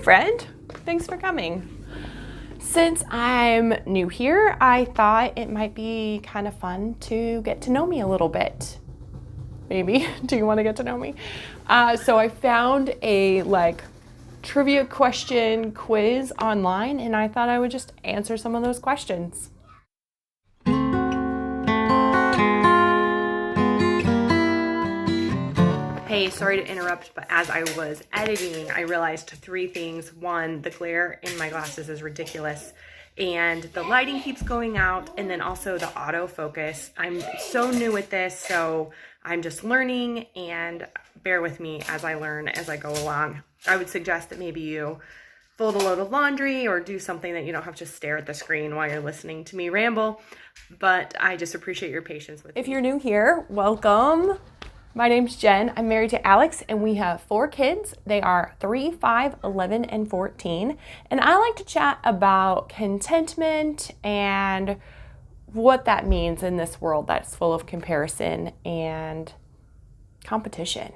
friend. Thanks for coming. Since I'm new here, I thought it might be kind of fun to get to know me a little bit. Maybe. Do you want to get to know me? So I found a trivia question quiz online, and I thought I would just answer some of those questions. Hey, sorry to interrupt, but as I was editing, I realized three things. One, the glare in my glasses is ridiculous, and the lighting keeps going out, and then also the autofocus. I'm so new at this, so I'm just learning, and bear with me as I learn as I go along. I would suggest that maybe you fold a load of laundry or do something that you don't have to stare at the screen while you're listening to me ramble, but I just appreciate your patience with me. If you're new here, welcome. My name's Jen. I'm married to Alex, and we have 4 kids. They are 3, 5, 11, and 14. And I like to chat about contentment and what that means in this world that's full of comparison and competition.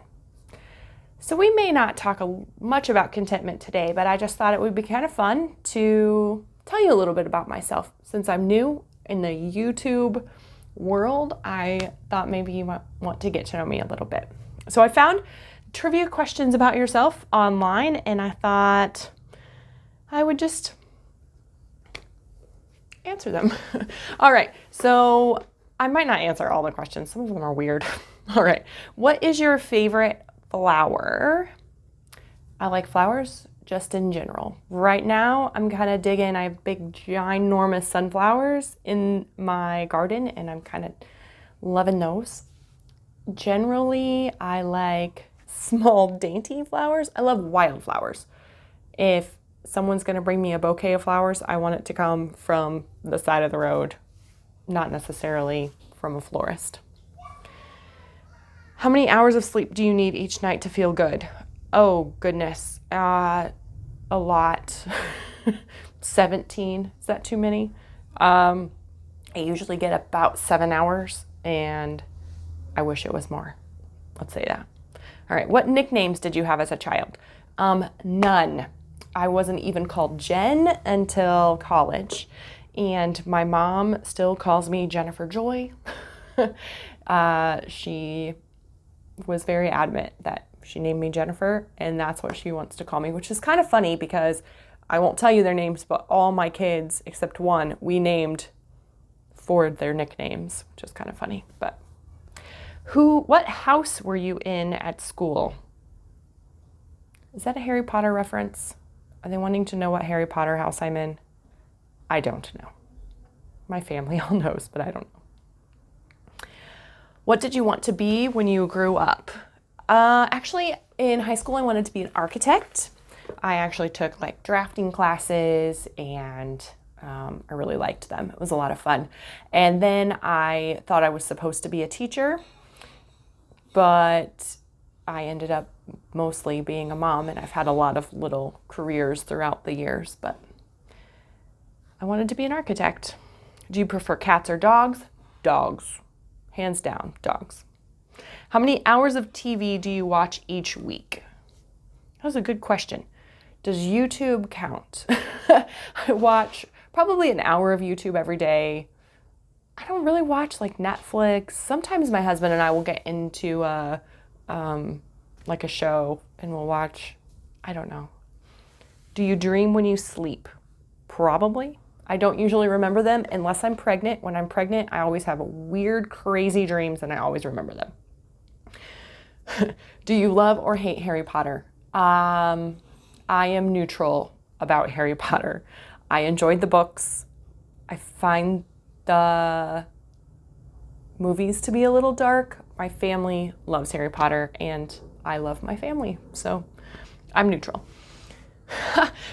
So we may not talk much about contentment today, but I just thought it would be kind of fun to tell you a little bit about myself. Since I'm new in the YouTube world, I thought maybe you might want to get to know me a little bit. So I found trivia questions about yourself online, and I thought I would just answer them. All right, so I might not answer all the questions. Some of them are weird. All right, what is your favorite flower? I like flowers just in general. Right now, I'm kind of digging, I have big, ginormous sunflowers in my garden, and I'm kind of loving those. Generally, I like small, dainty flowers. I love wildflowers. If someone's gonna bring me a bouquet of flowers, I want it to come from the side of the road, not necessarily from a florist. How many hours of sleep do you need each night to feel good? Oh, goodness. A lot. 17. Is that too many? I usually get about 7 hours, and I wish it was more. Let's say that. All right. What nicknames did you have as a child? None. I wasn't even called Jen until college, and my mom still calls me Jennifer Joy. She was very adamant that she named me Jennifer, and that's what she wants to call me, which is kind of funny because I won't tell you their names, but all my kids, except one, we named for their nicknames, which is kind of funny. But what house were you in at school? Is that a Harry Potter reference? Are they wanting to know what Harry Potter house I'm in? I don't know. My family all knows, but I don't know. What did you want to be when you grew up? Actually, in high school, I wanted to be an architect. I actually took drafting classes, and I really liked them. It was a lot of fun. And then I thought I was supposed to be a teacher, but I ended up mostly being a mom, and I've had a lot of little careers throughout the years, but I wanted to be an architect. Do you prefer cats or dogs? Dogs. Hands down, dogs. How many hours of TV do you watch each week? That was a good question. Does YouTube count? I watch probably an hour of YouTube every day. I don't really watch Netflix. Sometimes my husband and I will get into a show, and we'll watch, I don't know. Do you dream when you sleep? Probably. I don't usually remember them unless I'm pregnant. When I'm pregnant, I always have weird, crazy dreams, and I always remember them. Do you love or hate Harry Potter? I am neutral about Harry Potter. I enjoyed the books. I find the movies to be a little dark. My family loves Harry Potter, and I love my family, so I'm neutral.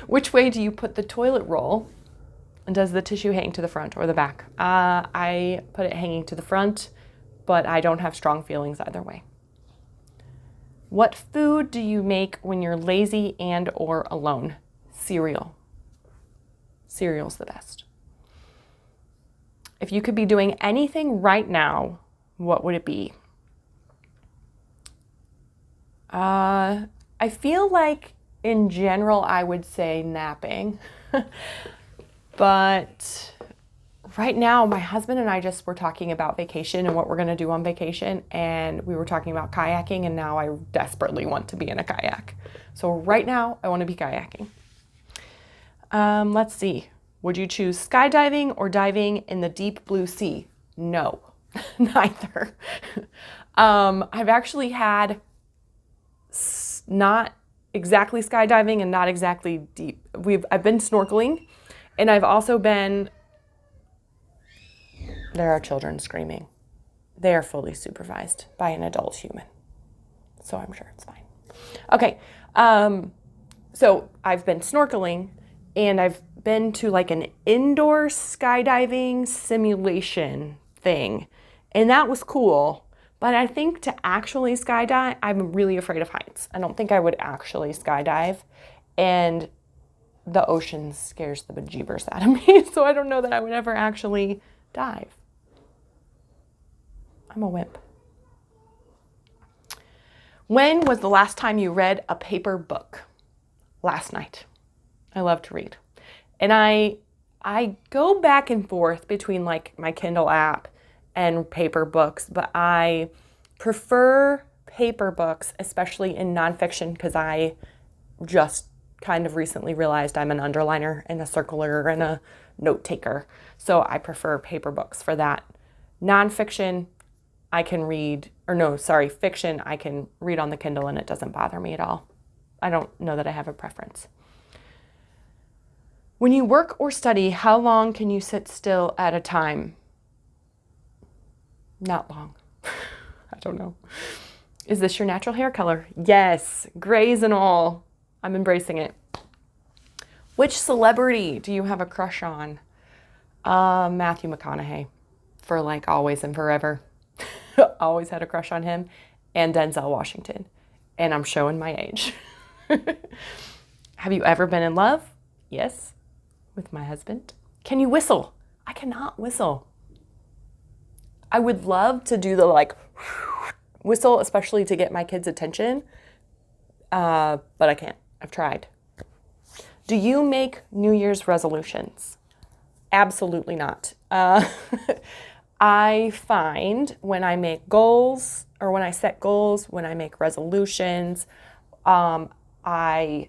Which way do you put the toilet roll? And does the tissue hang to the front or the back? I put it hanging to the front, but I don't have strong feelings either way. What food do you make when you're lazy and or alone? Cereal. Cereal's the best. If you could be doing anything right now, what would it be? I feel like in general, I would say napping. But right now, my husband and I just were talking about vacation and what we're going to do on vacation. And we were talking about kayaking, and now I desperately want to be in a kayak. So right now, I want to be kayaking. Let's see. Would you choose skydiving or diving in the deep blue sea? No, neither. I've actually had not exactly skydiving and not exactly deep. I've been snorkeling, and I've also been, there are children screaming. They are fully supervised by an adult human. So I'm sure it's fine. Okay. So I've been snorkeling, and I've been to like an indoor skydiving simulation thing, and that was cool. But I think to actually skydive, I'm really afraid of heights. I don't think I would actually skydive, and the ocean scares the bejeebers out of me. So I don't know that I would ever actually dive. I'm a wimp. When was the last time you read a paper book? Last night. I love to read. And I go back and forth between like my Kindle app and paper books, but I prefer paper books, especially in nonfiction, because I just kind of recently realized I'm an underliner and a circler and a note taker. So I prefer paper books for that. Nonfiction, I can read, fiction, I can read on the Kindle and it doesn't bother me at all. I don't know that I have a preference. When you work or study, how long can you sit still at a time? Not long. I don't know. Is this your natural hair color? Yes, grays and all. I'm embracing it. Which celebrity do you have a crush on? Matthew McConaughey, for like always and forever. Always had a crush on him. And Denzel Washington. And I'm showing my age. Have you ever been in love? Yes, with my husband. Can you whistle? I cannot whistle. I would love to do the like whistle, especially to get my kids' attention. But I can't. I've tried. Do you make New Year's resolutions? Absolutely not. I find when I make goals, or when I set goals, when I make resolutions, if I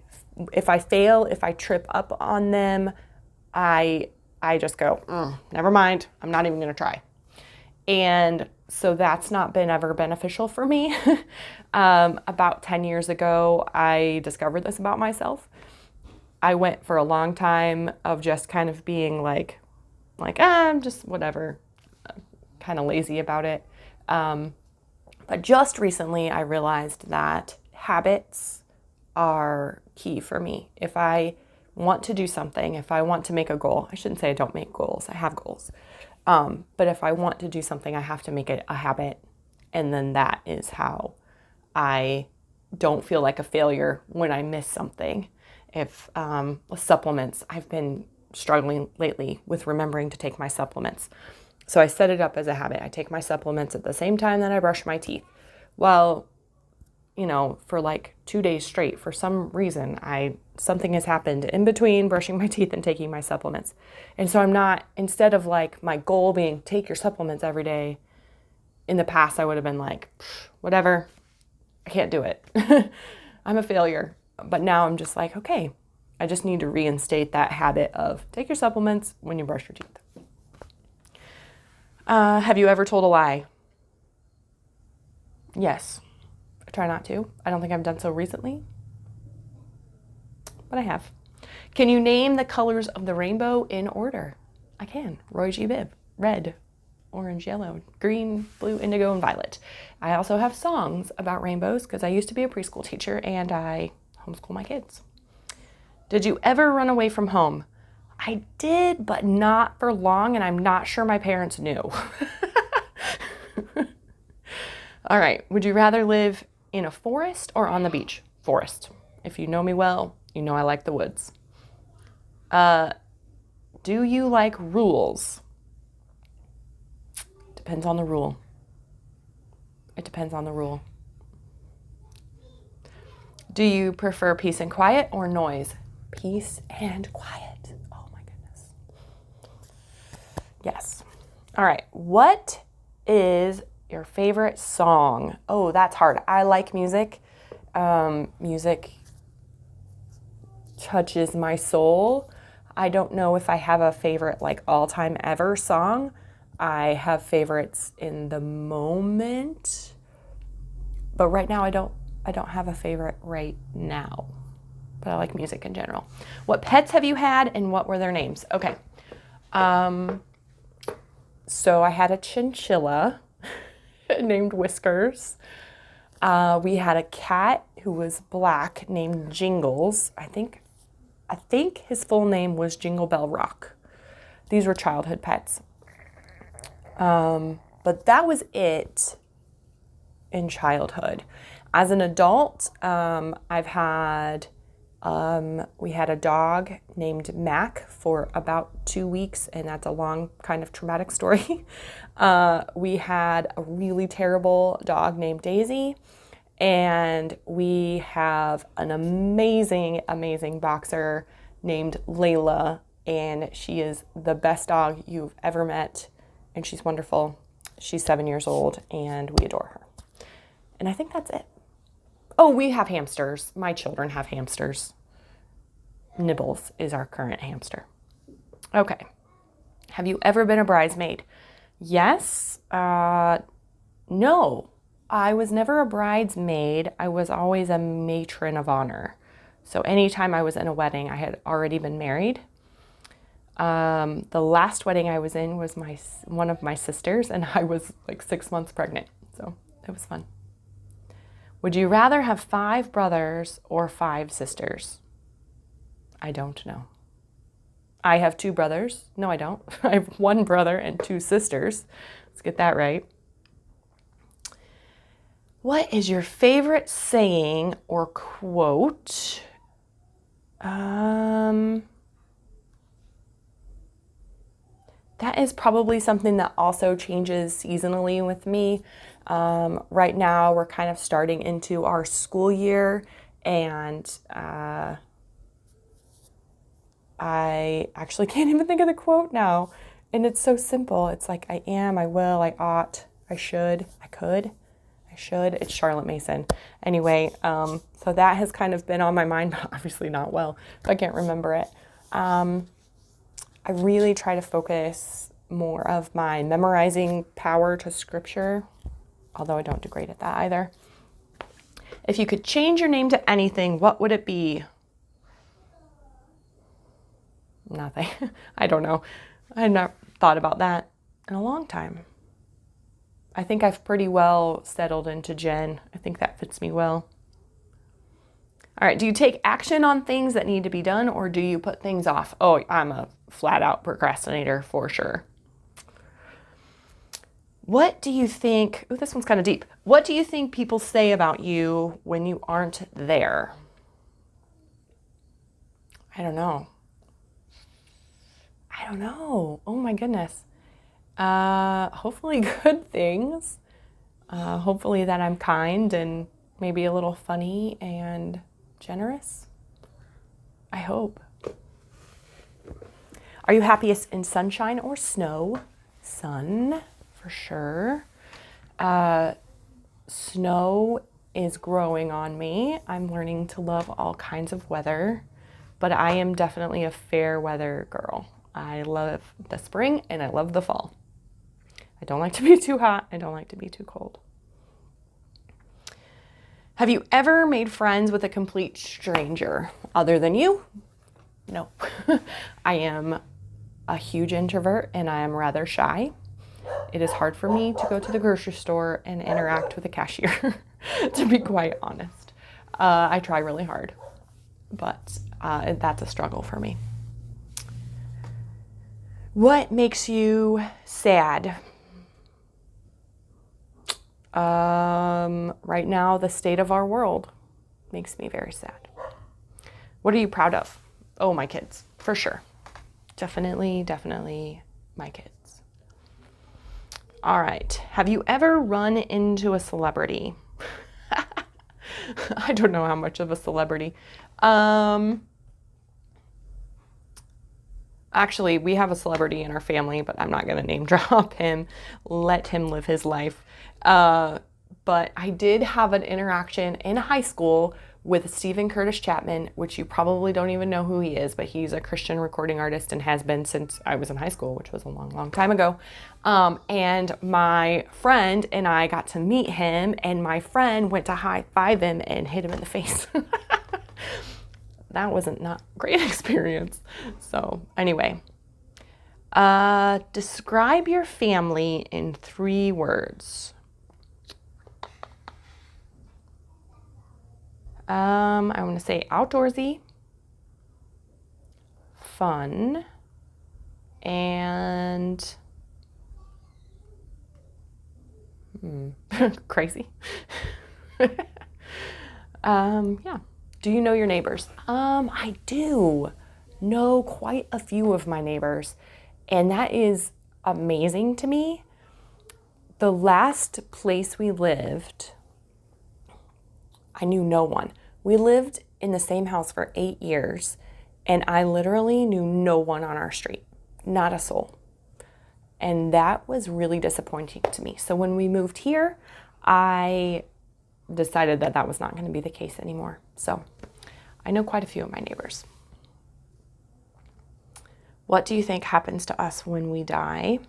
fail, if I trip up on them, I just go, never mind. I'm not even going to try. And so that's not been ever beneficial for me. About 10 years ago, I discovered this about myself. I went for a long time of just kind of being like, I'm just whatever, kind of lazy about it. But just recently, I realized that habits are key for me. If I want to do something, if I want to make a goal, I shouldn't say I don't make goals, I have goals. But if I want to do something, I have to make it a habit. And then that is how I don't feel like a failure when I miss something. If supplements, I've been struggling lately with remembering to take my supplements. So I set it up as a habit. I take my supplements at the same time that I brush my teeth. Well, for like 2 days straight, for some reason, something has happened in between brushing my teeth and taking my supplements. And so instead of like my goal being take your supplements every day, in the past I would have been like, whatever, I can't do it. I'm a failure. But now I'm just like, okay, I just need to reinstate that habit of take your supplements when you brush your teeth. Have you ever told a lie? Yes. I try not to. I don't think I've done so recently, but I have. Can you name the colors of the rainbow in order? I can. Roy G. Biv. Red, orange, yellow, green, blue, indigo, and violet. I also have songs about rainbows because I used to be a preschool teacher and I homeschool my kids. Did you ever run away from home? I did, but not for long, and I'm not sure my parents knew. All right. Would you rather live in a forest or on the beach? Forest. If you know me well, you know I like the woods. Do you like rules? Depends on the rule. It depends on the rule. Do you prefer peace and quiet or noise? Peace and quiet. Oh my goodness. Yes. All right. What is your favorite song? Oh, that's hard. I like music. Music touches my soul. I don't know if I have a favorite like all-time ever song. I have favorites in the moment. But right now I don't have a favorite right now. But I like music in general. What pets have you had and what were their names? Okay. So I had a chinchilla named Whiskers. We had a cat who was black named Jingles. I think his full name was Jingle Bell Rock. These were childhood pets. But that was it in childhood. As an adult, we had a dog named Mac for about 2 weeks, and that's a long kind of traumatic story. We had a really terrible dog named Daisy, and we have an amazing, amazing boxer named Layla, and she is the best dog you've ever met, and she's wonderful. She's 7 years old, and we adore her. And I think that's it. Oh, we have hamsters. My children have hamsters. Nibbles is our current hamster. Okay. Have you ever been a bridesmaid? Yes. No. I was never a bridesmaid. I was always a matron of honor. So anytime I was in a wedding, I had already been married. The last wedding I was in was one of my sisters, and I was like 6 months pregnant. So it was fun. Would you rather have 5 brothers or 5 sisters? I don't know. I have 2 brothers. No, I don't. I have 1 brother and 2 sisters. Let's get that right. What is your favorite saying or quote? That is probably something that also changes seasonally with me. Right now, we're kind of starting into our school year, and I actually can't even think of the quote now. And it's so simple. It's like, I am, I will, I ought, I should, I could, I should. It's Charlotte Mason. Anyway, so that has kind of been on my mind, but obviously not well, if I can't remember it. I really try to focus more of my memorizing power to scripture, although I don't do great at that either. If you could change your name to anything, what would it be? Nothing. I don't know. I had not thought about that in a long time. I think I've pretty well settled into Jenn. I think that fits me well. All right. Do you take action on things that need to be done, or do you put things off? Oh, I'm a flat out procrastinator for sure. What do you think? Oh, this one's kind of deep. What do you think people say about you when you aren't there? I don't know. Oh my goodness. Hopefully good things. Hopefully that I'm kind and maybe a little funny and generous. I hope. Are you happiest in sunshine or snow? Sun, for sure. Snow is growing on me. I'm learning to love all kinds of weather, but I am definitely a fair weather girl. I love the spring and I love the fall. I don't like to be too hot. I don't like to be too cold. Have you ever made friends with a complete stranger other than you? No. I am a huge introvert and I am rather shy. It is hard for me to go to the grocery store and interact with a cashier, to be quite honest. I try really hard, but that's a struggle for me. What makes you sad? Right now, the state of our world makes me very sad. What are you proud of? Oh, my kids, for sure. Definitely my kids. All right. Have you ever run into a celebrity? I don't know how much of a celebrity. Actually, we have a celebrity in our family, but I'm not going to name drop him. Let him live his life. But I did have an interaction in high school with Stephen Curtis Chapman, which you probably don't even know who he is, but he's a Christian recording artist and has been since I was in high school, which was a long, long time ago. And my friend and I got to meet him, and my friend went to high five him and hit him in the face. That wasn't not a great experience. So anyway, describe your family in 3 words. I want to say outdoorsy, fun, and crazy. Yeah. Do you know your neighbors? I do know quite a few of my neighbors, and that is amazing to me. The last place we lived, I knew no one. We lived in the same house for 8 years, and I literally knew no one on our street, not a soul. And that was really disappointing to me. So when we moved here, I decided that that was not going to be the case anymore. So I know quite a few of my neighbors. What do you think happens to us when we die?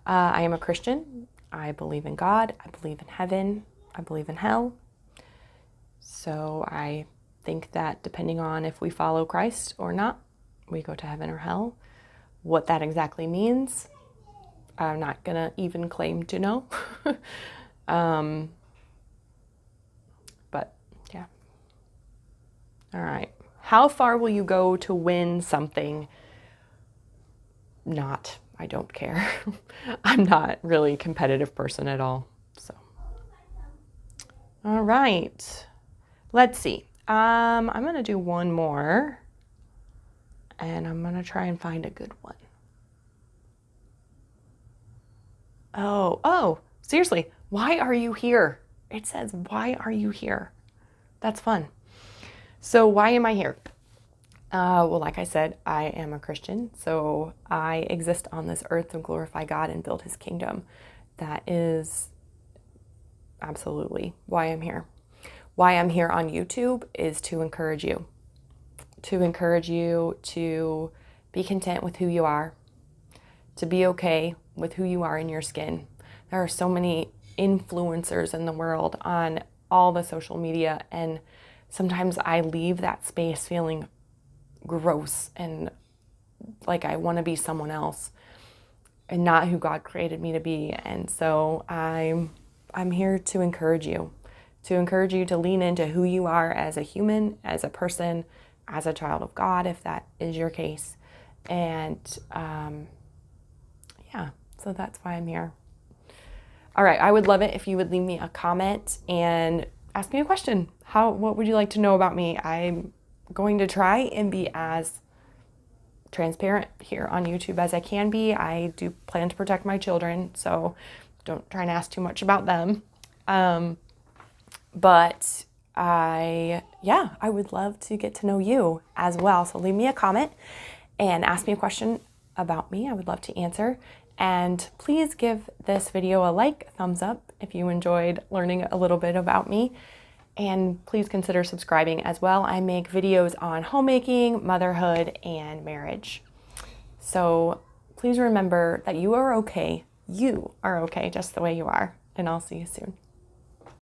I am a Christian. I believe in God. I believe in heaven. I believe in hell. So I think that depending on if we follow Christ or not, we go to heaven or hell. What that exactly means, I'm not going to even claim to know. But yeah. All right. How far will you go to win something? I don't care. I'm not really a competitive person at all. So, all right. Let's see. I'm going to do one more, and I'm going to try and find a good one. Oh, seriously. Why are you here? It says, why are you here? That's fun. So why am I here? Well, like I said, I am a Christian, so I exist on this earth to glorify God and build his kingdom. That is absolutely why I'm here. Why I'm here on YouTube is to encourage you to be content with who you are, to be okay with who you are in your skin. There are so many influencers in the world on all the social media, and sometimes I leave that space feeling gross and like I want to be someone else and not who God created me to be. And so I'm here to encourage you to lean into who you are as a human, as a person, as a child of God, if that is your case. And yeah, so that's why I'm here. All right, I would love it if you would leave me a comment and ask me a question. What would you like to know about me? I'm going to try and be as transparent here on YouTube as I can be. I do plan to protect my children, so don't try and ask too much about them. But I would love to get to know you as well. So leave me a comment and ask me a question about me. I would love to answer. And please give this video a like, thumbs up if you enjoyed learning a little bit about me. And please consider subscribing as well. I make videos on homemaking, motherhood, and marriage. So please remember that you are okay. You are okay just the way you are. And I'll see you soon.